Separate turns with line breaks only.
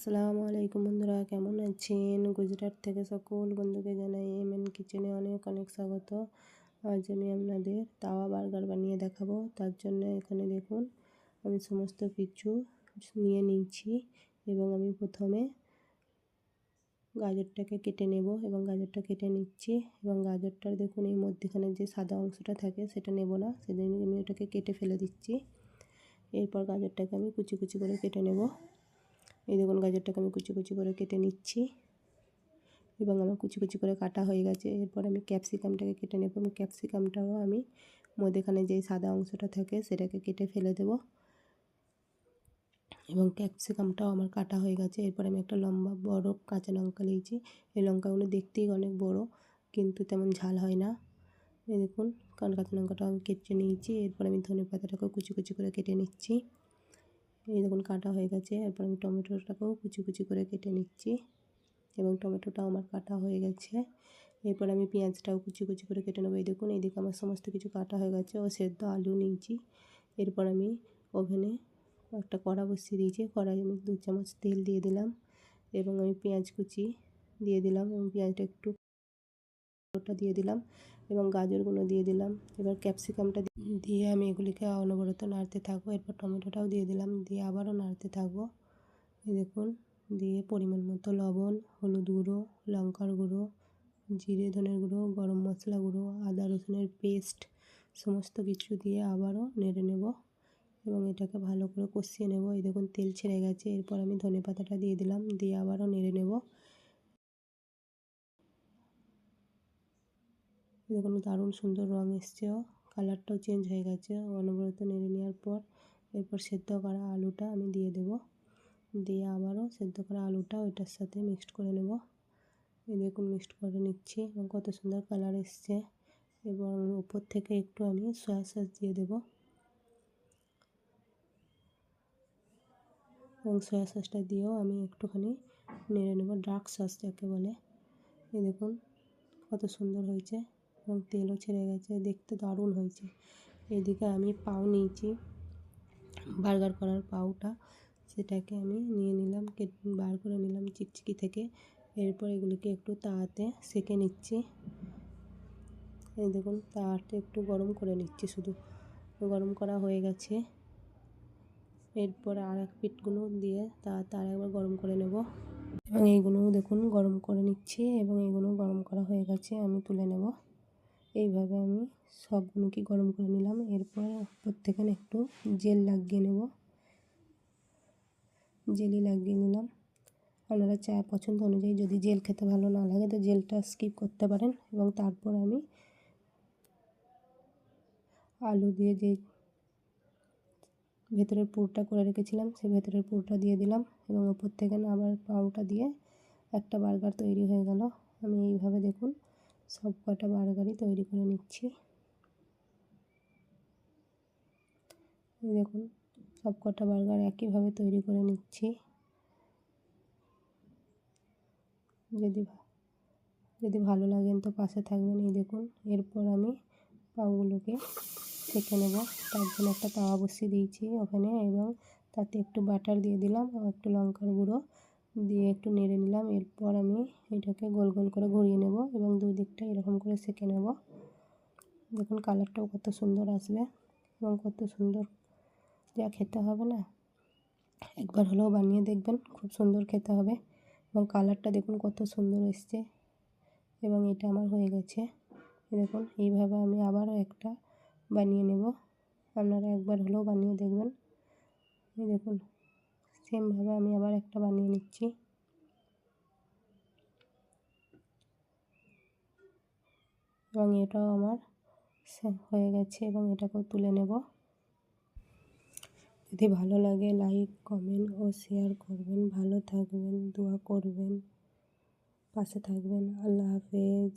আসসালামু আলাইকুম বন্ধুরা, কেমন আছেন? গুজরাট থেকে সকল বন্ধুকে জানাই এমএন কিচেনে অনেক অনেক স্বাগত। আজ আমি আপনাদের তাওয়া বার্গার বানিয়ে দেখাবো। তার জন্য এখানে দেখুন আমি সমস্ত কিছু নিয়ে নিয়েছি এবং আমি প্রথমে গাজরটাকে কেটে নেব এবং গাজরটা কেটে নিচ্ছি এবং গাজরটার দেখুন এই মধ্যখানে যে সাদা অংশটা থাকে সেটা নেব না, সেদিন আমি ওটাকে কেটে ফেলে দিচ্ছি। এরপর গাজরটাকে আমি কুচি কুচি করে কেটে নেব। এই দেখুন গাজরটাকে আমি কুচি কুচি করে কেটে নিচ্ছি এবং আমার কুচি কুচি করে কাটা হয়ে গেছে। এরপর আমি ক্যাপসিকামটাকে কেটে নেব এবং ক্যাপসিকামটাও আমি মধ্যেখানে যেই সাদা অংশটা থাকে সেটাকে কেটে ফেলে দেব এবং ক্যাপসিকামটাও আমার কাটা হয়ে গেছে। এরপর আমি একটা লম্বা বড় কাঁচা লঙ্কা নিয়েছি। এই লঙ্কাগুলো দেখতেই অনেক বড় কিন্তু তেমন ঝাল হয় না। এই দেখুন কাঁচা লঙ্কাটাও আমি কেটে নিয়েছি। এরপর আমি ধনেপাতাটাকেও কুচি কুচি করে কেটে নিচ্ছি। এই দেখুন কাটা হয়ে গেছে। এরপর আমি টমেটোটাকেও কুচি কুচি করে কেটে নিচ্ছি এবং টমেটোটাও আমার কাটা হয়ে গেছে। এরপর আমি পেঁয়াজটাও কুচি কুচি করে কেটে নেবো। এই দেখুন এইদিকে আমার সমস্ত কিছু কাটা হয়ে গেছে ও সেদ্ধ আলু নিয়েছি। এরপর আমি ওভেনে একটা কড়া বসিয়ে দিয়েছি। কড়াই আমি 2 চামচ তেল দিয়ে দিলাম এবং আমি পেঁয়াজ কুচি দিয়ে দিলাম এবং পেঁয়াজটা একটু ওটা দিয়ে দিলাম এবং গাজরগুলো দিয়ে দিলাম। এবার ক্যাপসিকামটা দিয়ে আমি এগুলিকে অনবরত নাড়তে থাকবো। এরপর টমেটোটাও দিয়ে দিলাম, দিয়ে আবারও নাড়তে থাকবো। এই দেখুন দিয়ে পরিমাণ মতো লবণ, হলুদ গুঁড়ো, লঙ্কার গুঁড়ো, জিরে ধনের গুঁড়ো, গরম মশলা গুঁড়ো, আদা রসুনের পেস্ট সমস্ত কিছু দিয়ে আবারও নেড়ে নেব এবং এটাকে ভালো করে কষিয়ে নেব। এই দেখুন তেল ছেড়ে গেছে। এরপর আমি ধনেপাতাটা দিয়ে দিলাম, দিয়ে আবারও নেড়ে নেব। দেখুন দারুণ সুন্দর রঙ এসছে, কালারটাও চেঞ্জ হয়ে গেছে। অনবরত নেড়ে নেওয়ার পর এরপর সেদ্ধ করা আলুটা আমি দিয়ে দেব, দিয়ে আবারও সেদ্ধ করা আলুটা ওইটার সাথে মিক্সড করে নেব। এই দেখুন মিক্সড করে নিচ্ছি এবং কত সুন্দর কালার এসছে। এবং উপর থেকে একটু আমি সয়া সস দিয়ে দেব এবং সয়া সসটা দিয়েও আমি একটুখানি নেড়ে নেব, ডার্ক সস যাকে বলে। এই দেখুন কত সুন্দর হয়েছে এবং তেলও ছেড়ে গেছে, দেখতে দারুণ হয়েছে। এদিকে আমি পাউ নিয়েছি, বার্গার করার পাউটা, সেটাকে আমি নিয়ে নিলাম, বার করে নিলাম চিকচিকি থেকে। এরপর এগুলিকে একটু তাওয়াতে সেঁকে নিচ্ছি। এই দেখুন তাওয়াটা একটু গরম করে নিচ্ছি, শুধু গরম করা হয়ে গেছে। এরপর আর এক পিঠগুলো দিয়ে তাওয়াতে আরেকবার গরম করে নেব এবং এইগুলোও দেখুন গরম করে নিচ্ছি এবং এইগুলো গরম করা হয়ে গেছে, আমি তুলে নেব। এইভাবে আমি সবগুলোকে গরম করে নিলাম। এরপর প্রত্যেকখানে একটু জেল লাগিয়ে নেব, জেলি লাগিয়ে নিলাম। আপনারা পছন্দ অনুযায়ী যদি জেল খেতে ভালো না লাগে তো জেলটা স্কিপ করতে পারেন। এবং তারপর আমি আলু দিয়ে যে ভেতরের পুরটা করে রেখেছিলাম সেই ভেতরের পুরটা দিয়ে দিলাম এবং ওপর থেকে আবার পাউটা দিয়ে একটা বার্গার তৈরি হয়ে গেল। আমি এইভাবে দেখুন সব কটা বার্গারই তৈরি করে নিচ্ছি। এই দেখুন সব কটা বার্গার একইভাবে তৈরি করে নিচ্ছি। যদি ভালো লাগেন তো পাশে থাকবেন। এই দেখুন এরপর আমি পাউগুলোকে সেঁকে নেব। তার জন্য একটা তাওয়া বসিয়ে দিয়েছি ওখানে এবং তাতে একটু বাটার দিয়ে দিলাম ও একটু লঙ্কার গুঁড়ো দিয়ে একটু নেড়ে নিলাম। এরপর আমি এটাকে গোল গোল করে ঘুরিয়ে নেব এবং দুই দিকটা এরকম করে সেঁকে নেব। দেখুন কালারটাও কত সুন্দর আসবে এবং কত সুন্দর যা খেতে হবে না, একবার হলেও বানিয়ে দেখবেন, খুব সুন্দর খেতে হবে। এবং কালারটা দেখুন কত সুন্দর এসছে এবং এটা আমার হয়ে গেছে। দেখুন এইভাবে আমি আবারও একটা বানিয়ে নেব, আপনারা একবার হলেও বানিয়ে দেখবেন। এই দেখুন সেমভাবে আমি আবার একটা বানিয়ে নিচ্ছি এবং এটাও আমার হয়ে গেছে এবং এটাকেও তুলে নেব। যদি ভালো লাগে লাইক কমেন্ট ও শেয়ার করবেন, ভালো থাকবেন, দোয়া করবেন, পাশে থাকবেন। আল্লাহ হাফেজ।